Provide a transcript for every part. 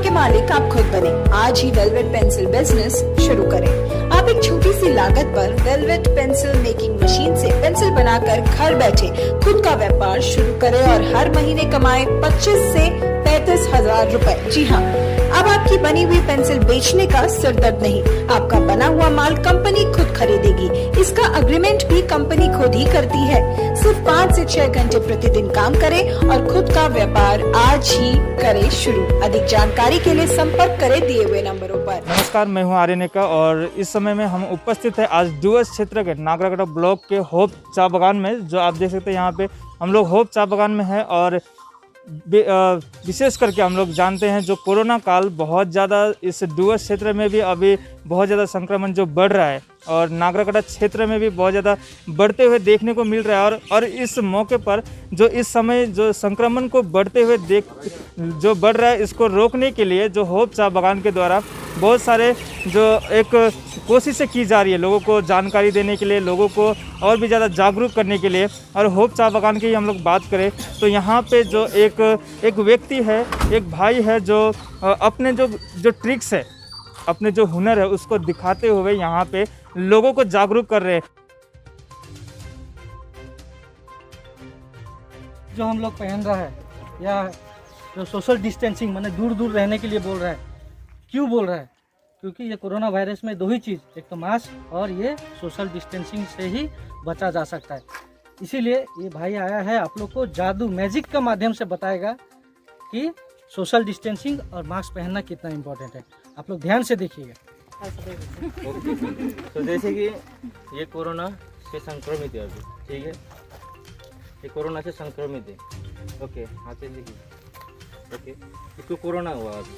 के मालिक आप खुद बने। आज ही वेलवेट पेंसिल बिजनेस शुरू करें। आप एक छोटी सी लागत पर वेलवेट पेंसिल मेकिंग मशीन से पेंसिल बनाकर घर बैठे खुद का व्यापार शुरू करें और हर महीने कमाएं 25 से 35 हजार रुपए। जी हाँ, अब आपकी बनी हुई पेंसिल बेचने का सिरदर्द नहीं। आपका बना हुआ माल कंपनी खुद खरीदेगी। इसका अग्रीमेंट भी कंपनी खुद ही करती है। सिर्फ 5 से 6 घंटे प्रतिदिन काम करें और खुद का व्यापार आज ही करें शुरू। अधिक जानकारी के लिए संपर्क करें दिए हुए नंबरों पर। नमस्कार, मैं हूं आर्यन नेका और इस समय में हम उपस्थित है आज डुवर्स क्षेत्र के नागरागढ़ ब्लॉक के होप चाय बागान में। जो आप देख सकते हैं यहाँ पे हम लोग होप चाय बागान में है और विशेष करके हम लोग जानते हैं जो कोरोना काल बहुत ज़्यादा इस डुवर्स क्षेत्र में भी अभी बहुत ज़्यादा संक्रमण जो बढ़ रहा है और नागरागढ़ क्षेत्र में भी बहुत ज़्यादा बढ़ते हुए देखने को मिल रहा है। और इस मौके पर जो इस समय जो संक्रमण को बढ़ते हुए जो बढ़ रहा है, इसको रोकने के लिए जो होप चाय बागान के द्वारा बहुत सारे जो एक कोशिशें की जा रही है लोगों को जानकारी देने के लिए, लोगों को और भी ज़्यादा जागरूक करने के लिए। और होप चाय बागान की हम लोग बात करें तो यहाँ पे जो एक व्यक्ति है, एक भाई है जो अपने जो ट्रिक्स है, अपने जो हुनर है उसको दिखाते हुए यहाँ पे लोगों को जागरूक कर रहे हैं। जो हम लोग पहन रहा है या जो सोशल डिस्टेंसिंग माने दूर दूर रहने के लिए बोल रहा है, क्यों बोल रहा है? क्योंकि ये कोरोना वायरस में दो ही चीज़, एक तो मास्क और ये सोशल डिस्टेंसिंग से ही बचा जा सकता है। इसीलिए ये भाई आया है आप लोग को जादू मैजिक के माध्यम से बताएगा कि सोशल डिस्टेंसिंग और मास्क पहनना कितना इम्पोर्टेंट है। आप लोग ध्यान से देखिएगा। तो जैसे कि ये कोरोना से संक्रमित है अभी, ठीक है, ये कोरोना से संक्रमित है। ओके, हाँ देखिए, ओके, इसको कोरोना हुआ अभी,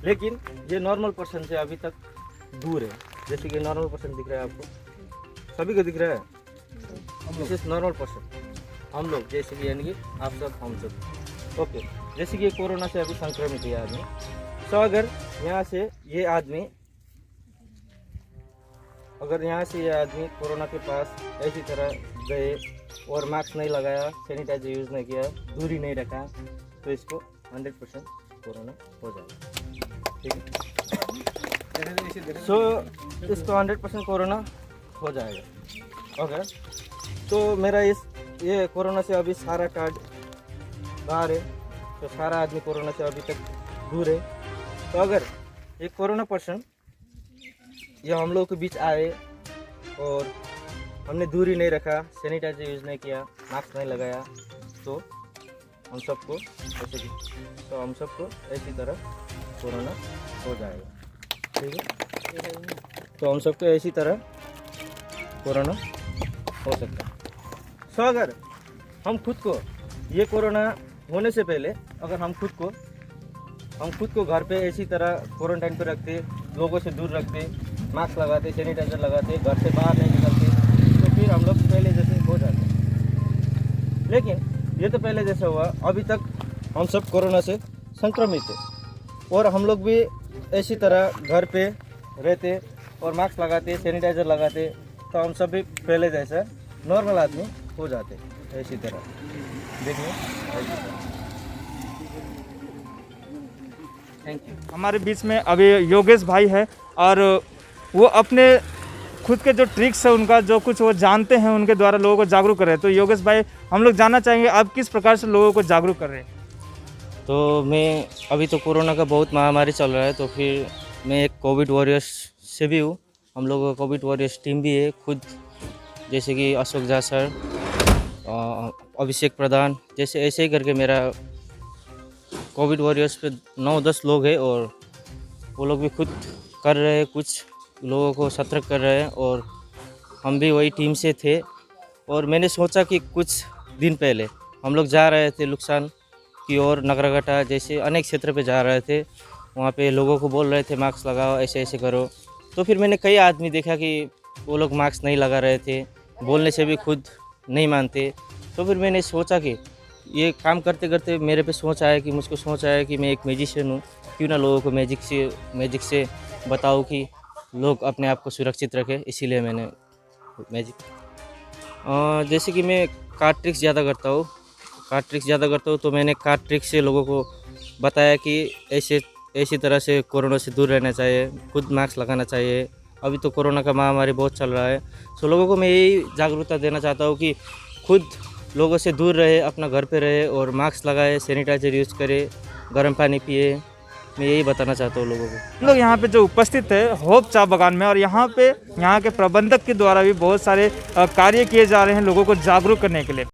लेकिन ये नॉर्मल पर्सन से अभी तक दूर है। जैसे कि नॉर्मल पर्सन दिख रहा है आपको, सभी को दिख रहा है। दिस इज नॉर्मल पर्सन, हम लोग जैसे कि यानी कि आप सब, हम सब। ओके, जैसे कि ये कोरोना से अभी संक्रमित है आदमी। तो अगर यहाँ से ये आदमी कोरोना के पास ऐसी तरह गए और मास्क नहीं लगाया, सैनिटाइजर यूज़ नहीं किया, दूरी नहीं रखा, तो इसको 100% कोरोना हो जाएगा, ठीक है। सो इसको 100% कोरोना हो जाएगा। ओके, तो मेरा ये कोरोना से अभी सारा कार्ड बाहर है, तो सारा आदमी कोरोना से अभी तक दूर है। तो अगर एक कोरोना पर्सन ये हम लोग के बीच आए और हमने दूरी नहीं रखा, सैनिटाइजर यूज़ नहीं किया, मास्क नहीं लगाया, तो हम सबको ऐसी तरह कोरोना हो जाएगा, ठीक है। तो हम सबको ऐसी तरह कोरोना हो सकता है। सो अगर हम खुद को ये कोरोना होने से पहले अगर हम खुद को घर पे ऐसी तरह क्वारंटाइन पे रखते, लोगों से दूर रखते, मास्क लगाते, सैनिटाइजर लगाते, घर से बाहर नहीं निकलते, तो फिर हम लोग पहले जैसे हो जाते। लेकिन ये तो पहले जैसा हुआ, अभी तक हम सब कोरोना से संक्रमित थे और हम लोग भी ऐसी तरह घर पे रहते और मास्क लगाते, सैनिटाइजर लगाते, तो हम सब भी पहले जैसा नॉर्मल आदमी हो जाते ऐसी तरह। देखिए, थैंक यू। हमारे बीच में अभी योगेश भाई है और वो अपने खुद के जो ट्रिक्स है उनका जो कुछ वो जानते हैं उनके द्वारा लोगों को जागरूक कर रहे हैं। तो योगेश भाई, हम लोग जानना चाहेंगे आप किस प्रकार से लोगों को जागरूक कर रहे हैं? तो मैं अभी तो कोरोना का बहुत महामारी चल रहा है, तो फिर मैं एक कोविड वॉरियर्स से भी हूँ। हम लोगों का कोविड वॉरियर्स टीम भी है खुद, जैसे कि अशोक झा सर, अभिषेक प्रधान, जैसे ऐसे ही करके मेरा कोविड वॉरियर्स पे 9-10 लोग हैं और वो लोग भी खुद कर रहे हैं, कुछ लोगों को सतर्क कर रहे हैं और हम भी वही टीम से थे। और मैंने सोचा कि कुछ दिन पहले हम लोग जा रहे थे लुक्सान की ओर, नगरागढ़ जैसे अनेक क्षेत्र पे जा रहे थे, वहाँ पे लोगों को बोल रहे थे मास्क लगाओ, ऐसे ऐसे करो। तो फिर मैंने कई आदमी देखा कि वो लोग मास्क नहीं लगा रहे थे, बोलने से भी खुद नहीं मानते। तो फिर मैंने सोचा कि ये काम करते करते मुझको सोच आया कि मैं एक मैजिशियन हूँ, क्यों ना लोगों को मैजिक से बताऊँ कि लोग अपने आप को सुरक्षित रखें। इसीलिए मैंने मैजिक जैसे कि मैं कार्ड ट्रिक्स ज़्यादा करता हूँ, तो मैंने कार्ड ट्रिक्स से लोगों को बताया कि ऐसे इसी तरह से कोरोना से दूर रहना चाहिए, खुद मास्क लगाना चाहिए। अभी तो कोरोना का महामारी बहुत चल रहा है, सो लोगों को मैं यही जागरूकता देना चाहता हूँ कि खुद लोगों से दूर रहे, अपना घर पे रहे और मास्क लगाए, सैनिटाइजर यूज़ करे, गर्म पानी पिए। मैं यही बताना चाहता हूँ लोगों को। हम लोग यहाँ पे जो उपस्थित है होप चाय बागान में, और यहाँ पे यहाँ के प्रबंधक के द्वारा भी बहुत सारे कार्य किए जा रहे हैं लोगों को जागरूक करने के लिए।